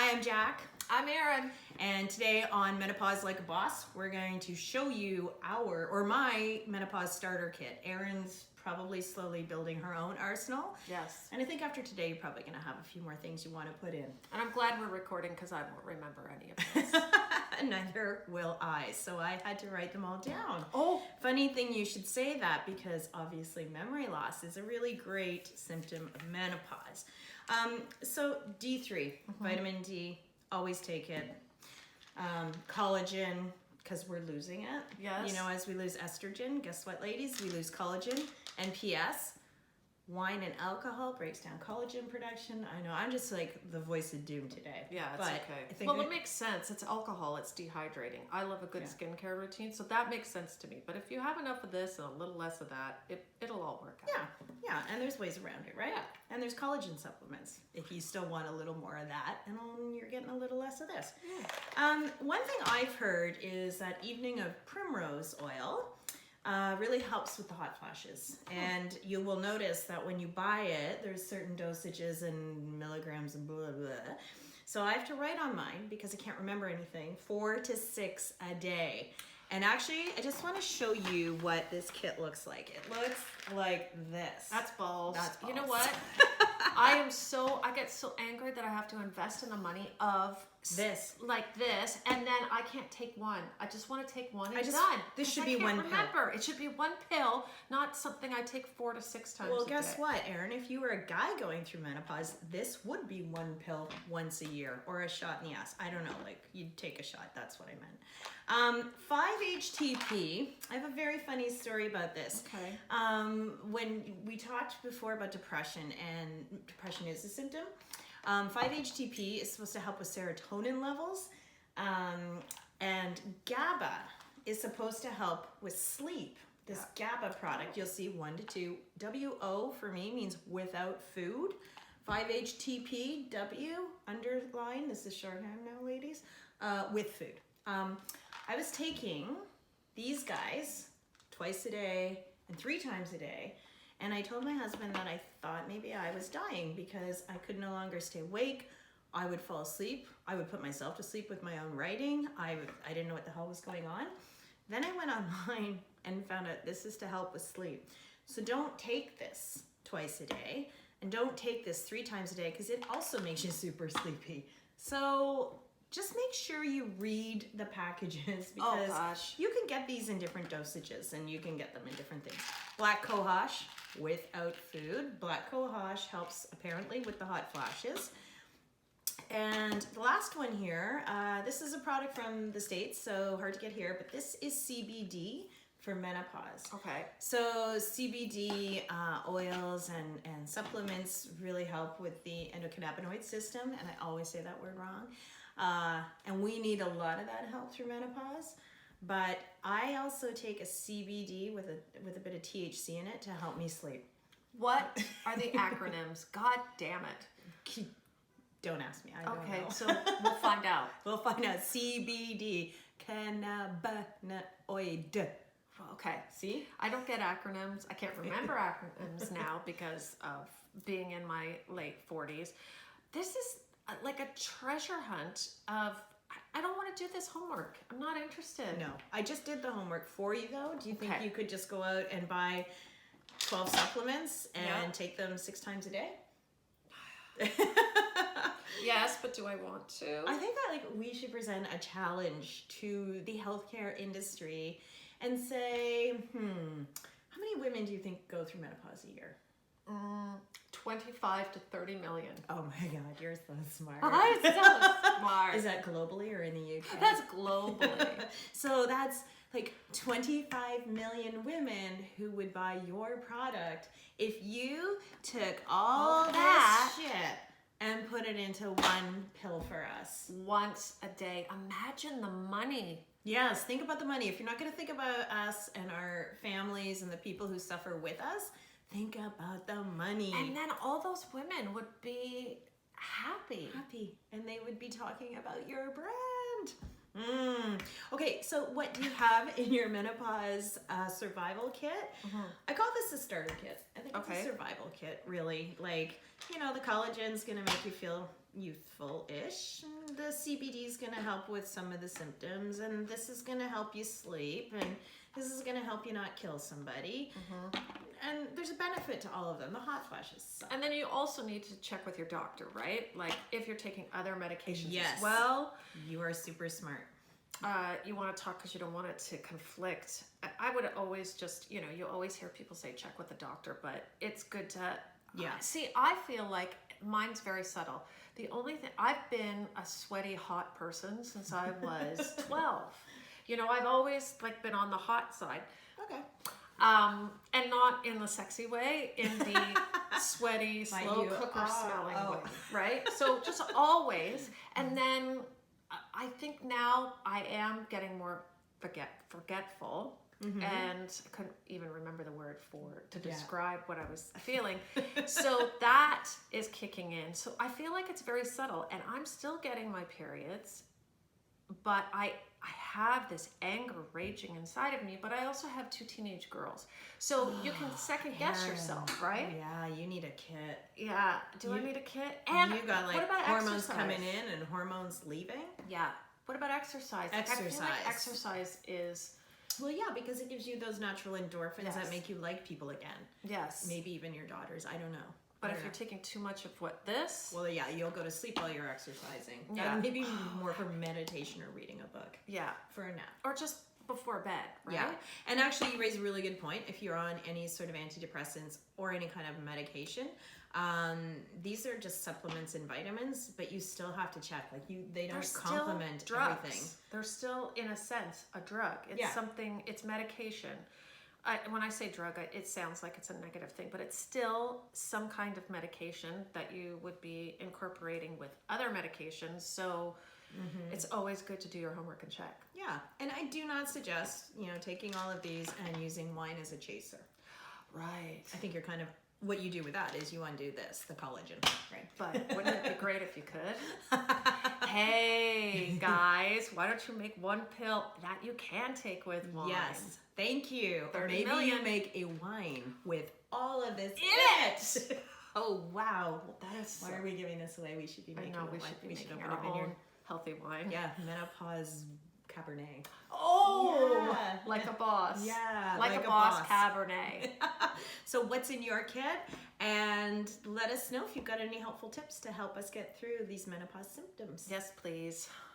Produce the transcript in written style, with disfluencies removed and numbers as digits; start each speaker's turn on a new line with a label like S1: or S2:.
S1: Hi, I'm Jack.
S2: I'm Erin.
S1: And today on Menopause Like a Boss, we're going to show you my menopause starter kit. Erin's probably slowly building her own arsenal.
S2: Yes.
S1: And I think after today, you're probably going to have a few more things you want to put in.
S2: And I'm glad we're recording because I won't remember any of this.
S1: Neither will I. So I had to write them all down.
S2: Oh.
S1: Funny thing you should say that, because obviously memory loss is a really great symptom of menopause. So D3, vitamin D, always take it. Collagen, because we're losing it.
S2: Yes.
S1: You know, as we lose estrogen, guess what, ladies? We lose collagen. And P.S., wine and alcohol breaks down collagen production. I know, I'm just like the voice of doom today.
S2: Yeah, it's okay. Well, it makes sense. It's alcohol. It's dehydrating. I love a good skincare routine, so that makes sense to me. But if you have enough of this and a little less of that, it'll all work out.
S1: Yeah, and there's ways around it, right?
S2: Yeah.
S1: And there's collagen supplements if you still want a little more of that, and you're getting a little less of this.
S2: Yeah.
S1: One thing I've heard is that evening of Primrose Oil really helps with the hot flashes. And you will notice that when you buy it, there's certain dosages and milligrams and blah, blah. So I have to write on mine because I can't remember anything, 4 to 6 a day. And actually, I just want to show you what this kit looks like. It looks like this.
S2: That's balls.
S1: That's balls.
S2: You know what? I get so angry that I have to invest in the money of
S1: this,
S2: and then I can't take one. I just want to take one and done.
S1: This should be one pill.
S2: Remember, it should be one pill, not something I take 4 to 6 times.
S1: Well,
S2: a
S1: guess
S2: day.
S1: what, Erin? If you were a guy going through menopause, this would be one pill once a year, or a shot in the ass. I don't know, like you'd take a shot. That's what I meant. 5-HTP. I have a very funny story about this.
S2: Okay.
S1: When we talked before about depression, and depression is a symptom, 5-HTP is supposed to help with serotonin levels, and GABA is supposed to help with sleep. This GABA product, you'll see 1 to 2. WO for me means without food. 5-HTP, W, underline, this is shorthand now, ladies, with food. I was taking these guys twice a day and 3 times a day, and I told my husband that I thought maybe I was dying because I could no longer stay awake. I would fall asleep. I would put myself to sleep with my own writing. I didn't know what the hell was going on. Then I went online and found out this is to help with sleep. So don't take this twice a day, and don't take this 3 times a day because it also makes you super sleepy. So just make sure you read the packages, because you can get these in different dosages and you can get them in different things. Black cohosh without food. Black cohosh helps apparently with the hot flashes. And the last one here, this is a product from the States, so hard to get here, but this is CBD for menopause.
S2: Okay.
S1: So CBD oils and supplements really help with the endocannabinoid system, and I always say that word wrong. And we need a lot of that help through menopause. But I also take a CBD with a bit of THC in it to help me sleep.
S2: What are the acronyms? God damn it.
S1: Don't ask me. I don't know.
S2: Okay, so we'll find out.
S1: We'll find out. CBD, cannabinoid.
S2: Okay.
S1: See?
S2: I don't get acronyms. I can't remember acronyms now because of being in my late 40s. This is like a treasure hunt of, I don't want to do this homework. I'm not interested.
S1: No, I just did the homework for you though. Do you think you could just go out and buy 12 supplements and take them 6 times a day?
S2: Yes, but do I want to?
S1: I think that we should present a challenge to the healthcare industry and say, how many women do you think go through menopause a year?
S2: 25 to 30 million.
S1: Oh my God, you're so smart.
S2: I'm so smart.
S1: Is that globally or in the UK?
S2: That's globally.
S1: So that's like 25 million women who would buy your product if you took all that shit and put it into one pill for us.
S2: Once a day. Imagine the money.
S1: Yes, think about the money. If you're not going to think about us and our families and the people who suffer with us, think about the money.
S2: And then all those women would be happy.
S1: And they would be talking about your brand. Okay, so what do you have in your menopause survival kit? I call this a starter kit. I think it's a survival kit, really. Like, you know, the collagen's gonna make you feel youthful-ish. And the CBD's gonna help with some of the symptoms, and this is gonna help you sleep, and this is gonna help you not kill somebody. And there's a benefit to all of them. The hot flashes suck.
S2: And then you also need to check with your doctor, right? Like if you're taking other medications
S1: Yes.
S2: as well.
S1: You are super smart.
S2: You want to talk because you don't want it to conflict. I would always just, you know, you always hear people say check with the doctor, but it's good to, see, I feel like mine's very subtle. The only thing, I've been a sweaty, hot person since I was 12. You know, I've always like been on the hot side.
S1: Okay.
S2: And not in the sexy way, in the sweaty, slow cooker smelling way, right? So just always. And then I think now I am getting more forgetful, and I couldn't even remember the word to describe what I was feeling. So that is kicking in. So I feel like it's very subtle, and I'm still getting my periods, but I have this anger raging inside of me, but I also have 2 teenage girls. So you can second guess yourself, right?
S1: Yeah, you need a kit.
S2: Yeah. Do I need a kit? And
S1: you got like
S2: what about
S1: hormones
S2: exercise?
S1: coming in and hormones leaving?
S2: Yeah. What about exercise? Like, I feel like exercise is...
S1: Well, yeah, because it gives you those natural endorphins that make you like people again.
S2: Yes.
S1: Maybe even your daughters. I don't know.
S2: But if you're taking too much of this...
S1: Well, yeah, you'll go to sleep while you're exercising.
S2: Yeah.
S1: Maybe more for meditation or reading a book.
S2: Yeah.
S1: For a nap.
S2: Or just before bed, right?
S1: Yeah. And actually, you raise a really good point. If you're on any sort of antidepressants or any kind of medication, these are just supplements and vitamins, but you still have to check. Like they don't complement everything.
S2: They're still, in a sense, a drug. It's something, it's medication. When I say drug, it sounds like it's a negative thing, but it's still some kind of medication that you would be incorporating with other medications. So it's always good to do your homework and check.
S1: Yeah, and I do not suggest, you know, taking all of these and using wine as a chaser.
S2: Right.
S1: I think you're kind of, what you do with that is you undo this, the collagen. Right.
S2: But wouldn't it be great if you could? Hey, guys, why don't you make one pill that you can take with wine?
S1: Yes. Thank you.
S2: 30
S1: Maybe
S2: million.
S1: you make a wine with all of this
S2: in it.
S1: Oh, wow.
S2: That is
S1: Why are we giving this away? We should be making
S2: we should be making
S1: open
S2: our
S1: a vineyard.
S2: own healthy wine.
S1: Yeah, menopause Cabernet.
S2: Oh,
S1: yeah.
S2: like a boss.
S1: Yeah,
S2: like a boss Cabernet.
S1: So what's in your kit? And let us know if you've got any helpful tips to help us get through these menopause symptoms.
S2: Yes, please.